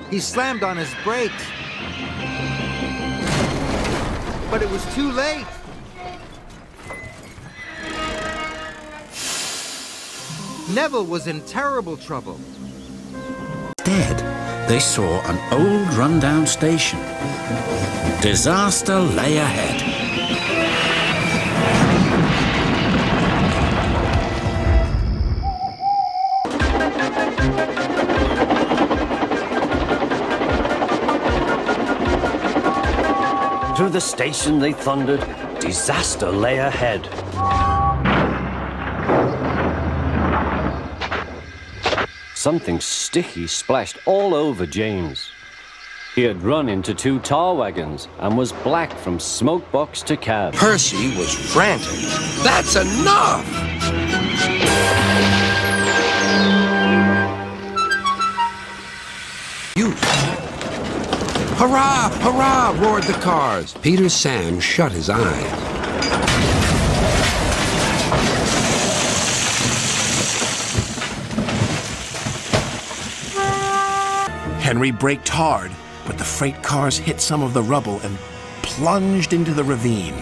He slammed on his brakes. But it was too late. Neville was in terrible trouble. Instead, they saw an old rundown station. Disaster lay ahead. Through the station they thundered, disaster lay ahead. Something sticky splashed all over James. He had run into 2 tar wagons and was black from smoke box to cab. Percy was frantic. That's enough! Hurrah! Hurrah! Roared the cars. Peter Sam shut his eyes. Henry braked hard, but the freight cars hit some of the rubble and plunged into the ravine.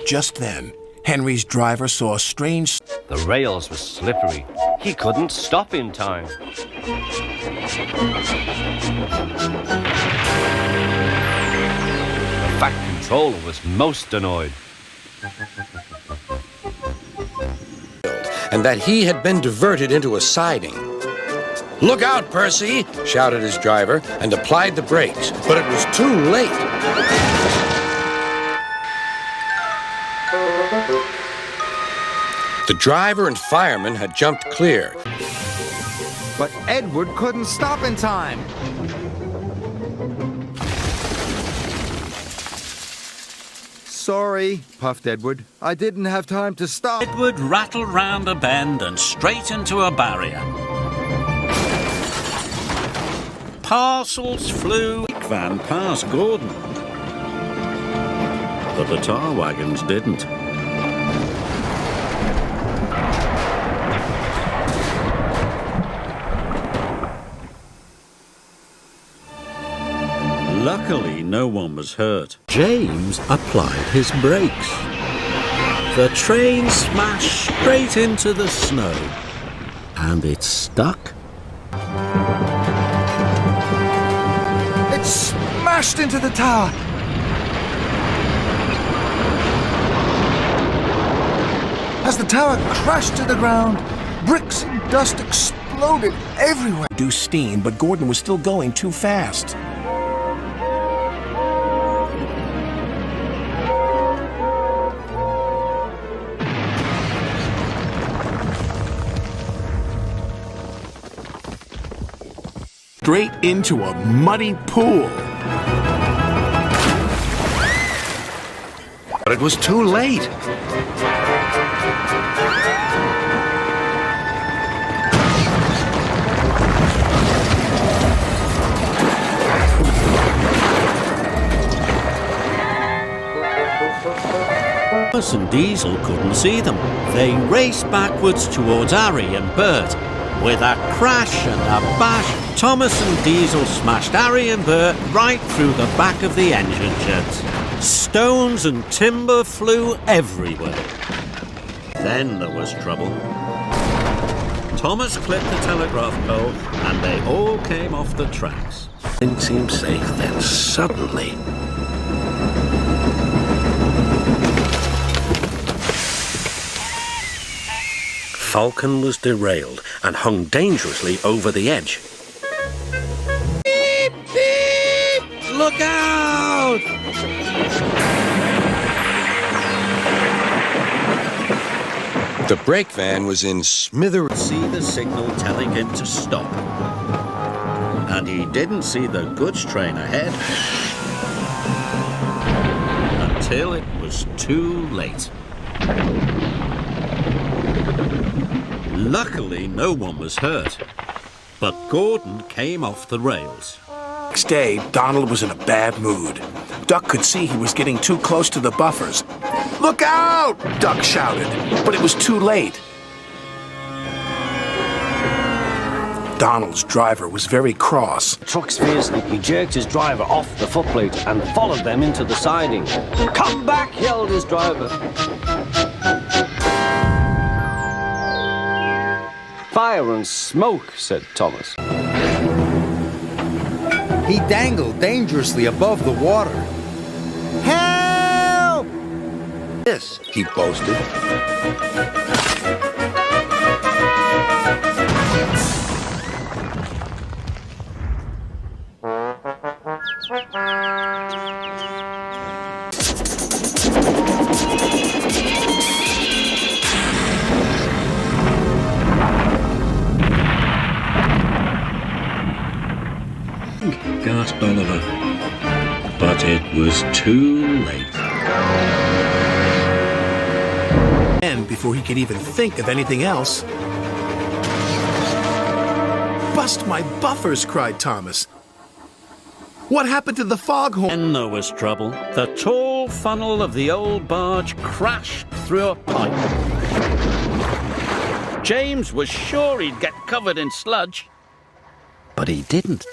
Just then, Henry's driver saw a strange... The rails were slippery. He couldn't stop in time. The Fat Controller was most annoyed. And that he had been diverted into a siding. "Look out, Percy!" shouted his driver, and applied the brakes. But it was too late. The driver and fireman had jumped clear. But Edward couldn't stop in time. Sorry, puffed Edward. I didn't have time to stop. Edward rattled round a bend and straight into a barrier. Parcels flew. The van past Gordon. But the tar wagons didn't. Luckily, no one was hurt. James applied his brakes. The train smashed straight into the snow, and it stuck. It smashed into the tower. As the tower crashed to the ground, bricks and dust exploded everywhere. Reduced steam, but Gordon was still going too fast. Straight into a muddy pool. But it was too late. Thomas and Diesel couldn't see them. They raced backwards towards Harry and Bert. With a crash and a bash, Thomas and Diesel smashed Harry and Bert right through the back of the engine sheds. Stones and timber flew everywhere. Then there was trouble. Thomas clipped the telegraph pole and they all came off the tracks. Didn't seem safe, then suddenly... Falcon was derailed and hung dangerously over the edge. Beep, beep! Look out! The brake van was in smithereens. See the signal telling him to stop. And he didn't see the goods train ahead until it was too late. Luckily, no one was hurt, but Gordon came off the rails. Next day, Donald was in a bad mood. Duck could see he was getting too close to the buffers. "Look out!" Duck shouted, but it was too late. Donald's driver was very cross. Truck's fiercely, he jerked his driver off the footplate and followed them into the siding. "Come back!" yelled his driver. "Fire and smoke," said Thomas. He dangled dangerously above the water. Help! This, he boasted. Gasped Oliver. But it was too late. And before he could even think of anything else... "Bust my buffers!" cried Thomas. "What happened to the foghorn?" And there was trouble. The tall funnel of the old barge crashed through a pipe. James was sure he'd get covered in sludge, but he didn't.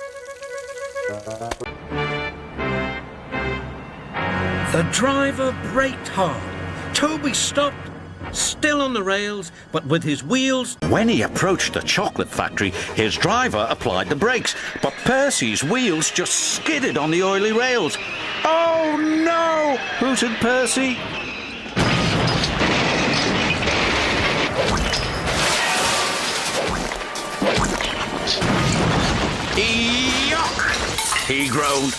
The driver braked hard. Toby stopped, still on the rails, but with his wheels. When he approached the chocolate factory, his driver applied the brakes, but Percy's wheels just skidded on the oily rails. "Oh no!" hooted Percy. "Yuck!" he groaned.